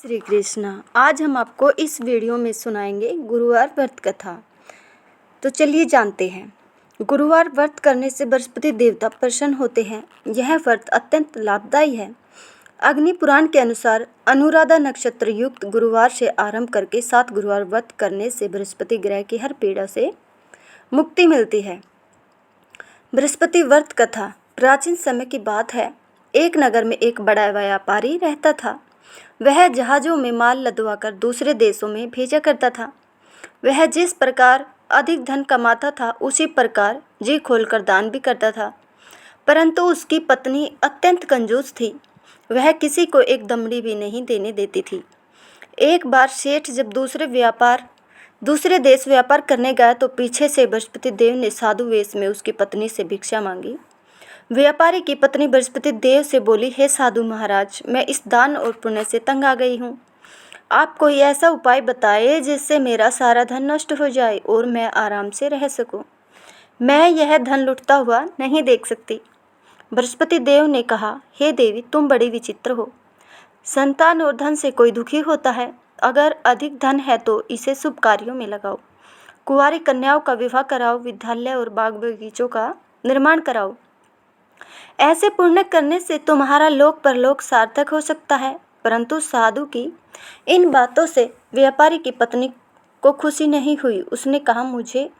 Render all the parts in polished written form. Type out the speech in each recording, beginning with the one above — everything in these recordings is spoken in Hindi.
श्री कृष्णा। आज हम आपको इस वीडियो में सुनाएंगे गुरुवार व्रत कथा। तो चलिए जानते हैं। गुरुवार व्रत करने से बृहस्पति देवता प्रसन्न होते हैं। यह व्रत अत्यंत लाभदायी है। अग्नि पुराण के अनुसार अनुराधा नक्षत्र युक्त गुरुवार से आरंभ करके 7 गुरुवार व्रत करने से बृहस्पति ग्रह की हर पीड़ा से मुक्ति मिलती है। बृहस्पति व्रत कथा प्राचीन समय की बात है। एक नगर में एक बड़ा व्यापारी रहता था। वह जहाज़ों में माल लदवाकर दूसरे देशों में भेजा करता था। वह जिस प्रकार अधिक धन कमाता था उसी प्रकार जी खोलकर दान भी करता था। परंतु उसकी पत्नी अत्यंत कंजूस थी। वह किसी को एक दमड़ी भी नहीं देने देती थी। एक बार सेठ जब दूसरे देश व्यापार करने गया तो पीछे से बृहस्पति देव ने साधु वेश में उसकी पत्नी से भिक्षा मांगी। व्यापारी की पत्नी बृहस्पति देव से बोली, हे साधु महाराज, मैं इस दान और पुण्य से तंग आ गई हूँ। आप कोई ऐसा उपाय बताए जिससे मेरा सारा धन नष्ट हो जाए और मैं आराम से रह सकूं। मैं यह धन लुटता हुआ नहीं देख सकती। बृहस्पति देव ने कहा, हे देवी, तुम बड़ी विचित्र हो। संतान और धन से कोई दुखी होता है। अगर अधिक धन है तो इसे शुभ कार्यों में लगाओ। कुंवारी कन्याओं का विवाह कराओ, विद्यालय और बाग बगीचों का निर्माण कराओ। ऐसे पुण्य करने से तुम्हारा लोक परलोक सार्थक हो सकता है। परंतु साधु की इन बातों से व्यापारी की पत्नी को खुशी नहीं हुई। उसने कहा, मुझे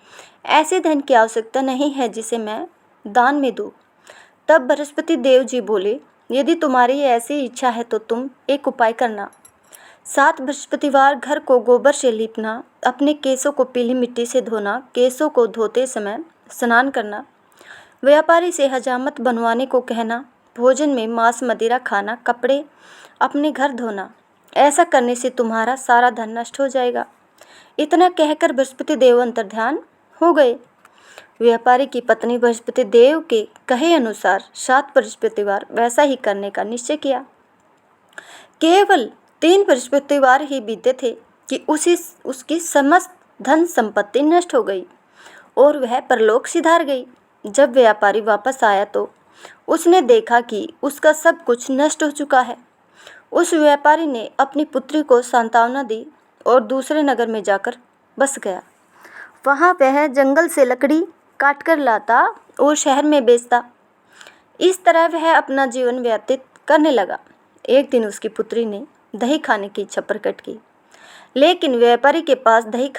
ऐसे धन की आवश्यकता नहीं है जिसे मैं दान में दूँ। तब बृहस्पति देव जी बोले, यदि तुम्हारी ऐसी इच्छा है तो तुम एक उपाय करना। 7 बृहस्पतिवार घर को गोबर से लीपना, अपने केसों को पीली मिट्टी से धोना, केसों को धोते समय स्नान करना, व्यापारी से हजामत बनवाने को कहना, भोजन में मांस मदिरा खाना, कपड़े अपने घर धोना। ऐसा करने से तुम्हारा सारा धन नष्ट हो जाएगा। इतना कहकर बृहस्पति देव अंतर्ध्यान हो गए। व्यापारी की पत्नी बृहस्पति देव के कहे अनुसार 7 बृहस्पतिवार वैसा ही करने का निश्चय किया। केवल 3 बृहस्पतिवार ही बीते थे कि उसकी समस्त धन संपत्ति नष्ट हो गई और वह परलोक सिधार गई। जब व्यापारी वापस आया तो उसने देखा कि उसका सब कुछ नष्ट हो चुका है। उस व्यापारी ने अपनी पुत्री को सांत्वना दी और दूसरे नगर में जाकर बस गया। वहाँ वह जंगल से लकड़ी काटकर लाता और शहर में बेचता। इस तरह वह अपना जीवन व्यतीत करने लगा। एक दिन उसकी पुत्री ने दही खाने की इच्छा प्रकट की, लेकिन व्यापारी के पास दही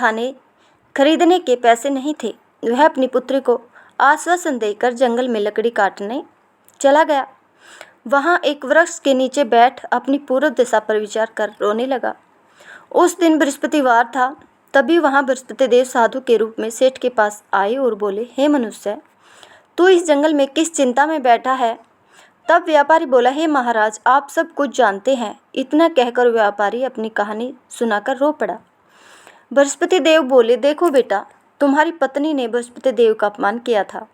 खरीदने के पैसे नहीं थे। वह अपनी पुत्री को आश्वासन देकर जंगल में लकड़ी काटने चला गया। वहाँ एक वृक्ष के नीचे बैठ अपनी पूर्व दिशा पर विचार कर रोने लगा। उस दिन बृहस्पतिवार था। तभी वहाँ बृहस्पति देव साधु के रूप में सेठ के पास आए और बोले, हे मनुष्य, तू इस जंगल में किस चिंता में बैठा है? तब व्यापारी बोला, हे महाराज, आप सब कुछ जानते हैं। इतना कहकर व्यापारी अपनी कहानी सुनाकर रो पड़ा। बृहस्पति देव बोले, देखो बेटा, तुम्हारी पत्नी ने बृहस्पति देव का अपमान किया था,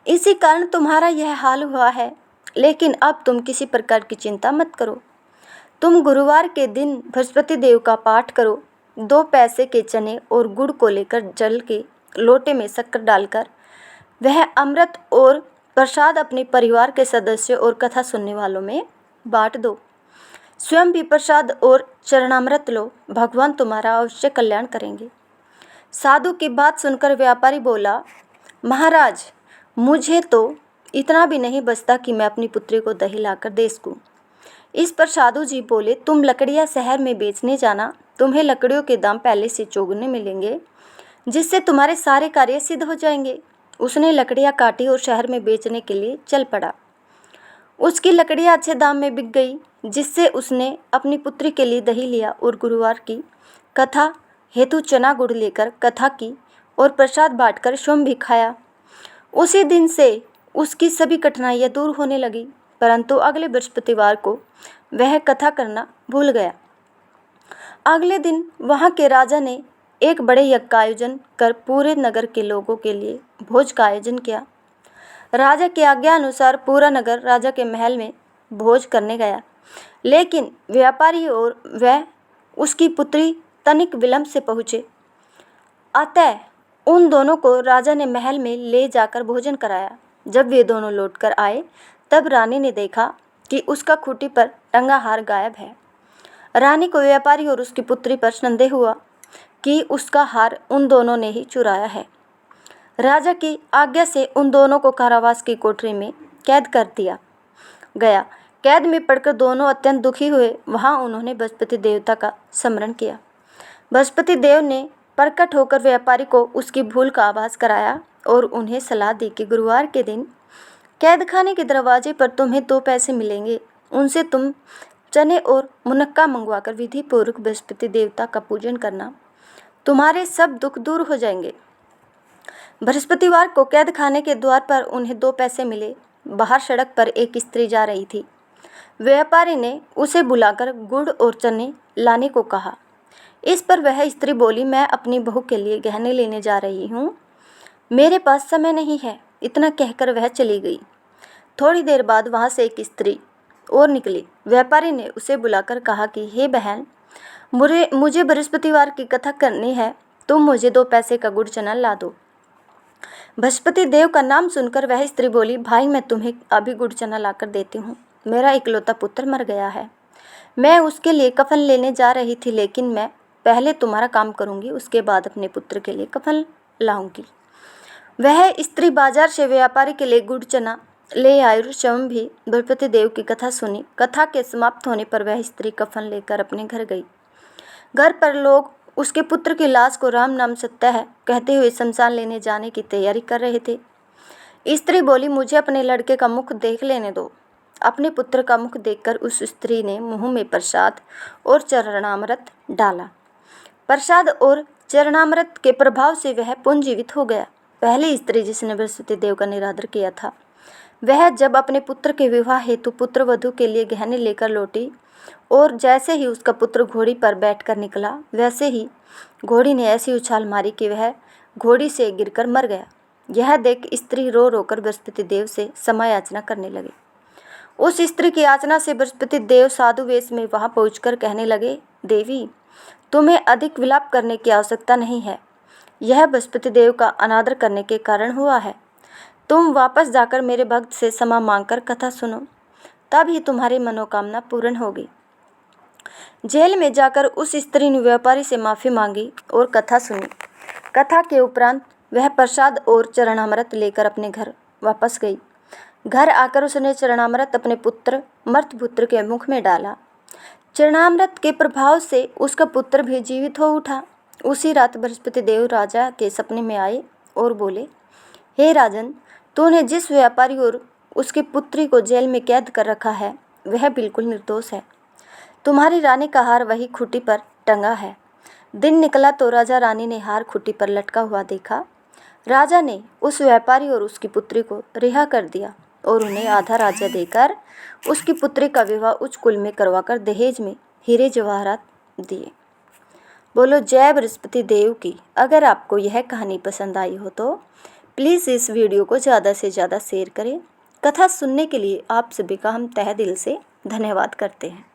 इसी कारण तुम्हारा यह हाल हुआ है। लेकिन अब तुम किसी प्रकार की चिंता मत करो। तुम गुरुवार के दिन बृहस्पति देव का पाठ करो। 2 पैसे के चने और गुड़ को लेकर जल के लोटे में शक्कर डालकर वह अमृत और प्रसाद अपने परिवार के सदस्यों और कथा सुनने वालों में बांट दो। स्वयं भी प्रसाद और चरणामृत लो। भगवान तुम्हारा अवश्य कल्याण करेंगे। साधु की बात सुनकर व्यापारी बोला, महाराज, मुझे तो इतना भी नहीं बचता कि मैं अपनी पुत्री को दही लाकर दे सकूं। इस पर साधु जी बोले, तुम लकड़ियां शहर में बेचने जाना। तुम्हें लकड़ियों के दाम पहले से चौगुने मिलेंगे, जिससे तुम्हारे सारे कार्य सिद्ध हो जाएंगे। उसने लकड़ियां काटी और शहर में बेचने के लिए चल पड़ा। उसकी लकड़ियां अच्छे दाम में बिक गई, जिससे उसने अपनी पुत्री के लिए दही लिया और गुरुवार की कथा हेतु चना गुड़ लेकर कथा की और प्रसाद बांटकर स्वयं भी खाया। उसी दिन से उसकी सभी कठिनाइयां दूर होने लगी। परंतु अगले बृहस्पतिवार को वह कथा करना भूल गया। अगले दिन वहाँ के राजा ने एक बड़े यज्ञ का आयोजन कर पूरे नगर के लोगों के लिए भोज का आयोजन किया। राजा की आज्ञा अनुसार पूरा नगर राजा के महल में भोज करने गया, लेकिन व्यापारी और वह उसकी पुत्री तनिक विलंब से पहुँचे। अतः उन दोनों को राजा ने महल में ले जाकर भोजन कराया। जब वे दोनों लौटकर आए तब रानी ने देखा कि उसका खूंटी पर टंगा हार गायब है। रानी को व्यापारी और उसकी पुत्री पर संदेह हुआ कि उसका हार उन दोनों ने ही चुराया है। राजा की आज्ञा से उन दोनों को कारावास की कोठरी में कैद कर दिया गया। कैद में पड़कर दोनों अत्यंत दुखी हुए। वहाँ उन्होंने बृहस्पति देवता का स्मरण किया। बृहस्पति देव ने प्रकट होकर व्यापारी को उसकी भूल का आभास कराया और उन्हें सलाह दी कि गुरुवार के दिन कैद खाने के दरवाजे पर तुम्हें 2 पैसे मिलेंगे। उनसे तुम चने और मुनक्का मंगवाकर विधि पूर्वक बृहस्पति देवता का पूजन करना, तुम्हारे सब दुख दूर हो जाएंगे। बृहस्पतिवार को कैद खाने के द्वार पर उन्हें 2 पैसे मिले। बाहर सड़क पर एक स्त्री जा रही थी। व्यापारी ने उसे बुलाकर गुड़ और चने लाने को कहा। इस पर वह स्त्री बोली, मैं अपनी बहू के लिए गहने लेने जा रही हूँ, मेरे पास समय नहीं है। इतना कहकर वह चली गई। थोड़ी देर बाद वहाँ से एक स्त्री और निकली। व्यापारी ने उसे बुलाकर कहा कि हे बहन, मुझे बृहस्पतिवार की कथा करनी है, तुम मुझे 2 पैसे का गुड़ चना ला दो। बृहस्पति देव का नाम सुनकर वह स्त्री बोली, भाई मैं तुम्हें अभी गुड़ चना लाकर देती हूँ। मेरा इकलौता पुत्र मर गया है, मैं उसके लिए कफन लेने जा रही थी, लेकिन मैं पहले तुम्हारा काम करूँगी, उसके बाद अपने पुत्र के लिए कफन लाऊंगी। वह स्त्री बाजार से व्यापारी के लिए गुड़ चना ले आई और स्वयं भी बृहस्पति देव की कथा सुनी। कथा के समाप्त होने पर वह स्त्री कफन लेकर अपने घर गई। घर पर लोग उसके पुत्र की लाश को राम नाम सत्य है कहते हुए शमशान लेने जाने की तैयारी कर रहे थे। स्त्री बोली, मुझे अपने लड़के का मुख देख लेने दो। अपने पुत्र का मुख देखकर उस स्त्री ने मुंह में प्रसाद और चरणामृत डाला। प्रसाद और चरणामृत के प्रभाव से वह पुनर्जीवित हो गया। पहली स्त्री जिसने बृहस्पति देव का निरादर किया था, वह जब अपने पुत्र के विवाह हेतु पुत्र वधू के लिए गहने लेकर लौटी और जैसे ही उसका पुत्र घोड़ी पर बैठकर निकला, वैसे ही घोड़ी ने ऐसी उछाल मारी कि वह घोड़ी से गिरकर मर गया। यह देख स्त्री रो रोकर बृहस्पति देव से क्षमा याचना करने लगे। उस स्त्री की याचना से बृहस्पति देव साधु वेश में वहां पहुंचकर कहने लगे, देवी, तुम्हें अधिक विलाप करने की आवश्यकता नहीं है। यह बृहस्पति देव का अनादर करने के कारण हुआ है। तुम वापस जाकर मेरे भक्त से क्षमा मांगकर कथा सुनो, तब ही तुम्हारी मनोकामना पूर्ण होगी। जेल में जाकर उस स्त्री ने व्यापारी से माफ़ी मांगी और कथा सुनी। कथा के उपरांत वह प्रसाद और चरणामृत लेकर अपने घर वापस गई। घर आकर उसने चरणामृत अपने मर्त पुत्र के मुख में डाला। चरणामृत के प्रभाव से उसका पुत्र भी जीवित हो उठा। उसी रात बृहस्पति देव राजा के सपने में आए और बोले, हे राजन, तूने जिस व्यापारी और उसकी पुत्री को जेल में कैद कर रखा है, वह बिल्कुल निर्दोष है। तुम्हारी रानी का हार वही खूंटी पर टंगा है। दिन निकला तो राजा रानी ने हार खूंटी पर लटका हुआ देखा। राजा ने उस व्यापारी और उसकी पुत्री को रिहा कर दिया और उन्हें आधा राज्य देकर उसकी पुत्री का विवाह उच्च कुल में करवाकर दहेज में हीरे जवाहरात दिए। बोलो जय बृहस्पति देव की। अगर आपको यह कहानी पसंद आई हो तो प्लीज़ इस वीडियो को ज़्यादा से ज़्यादा शेयर करें। कथा सुनने के लिए आप सभी का हम तहे दिल से धन्यवाद करते हैं।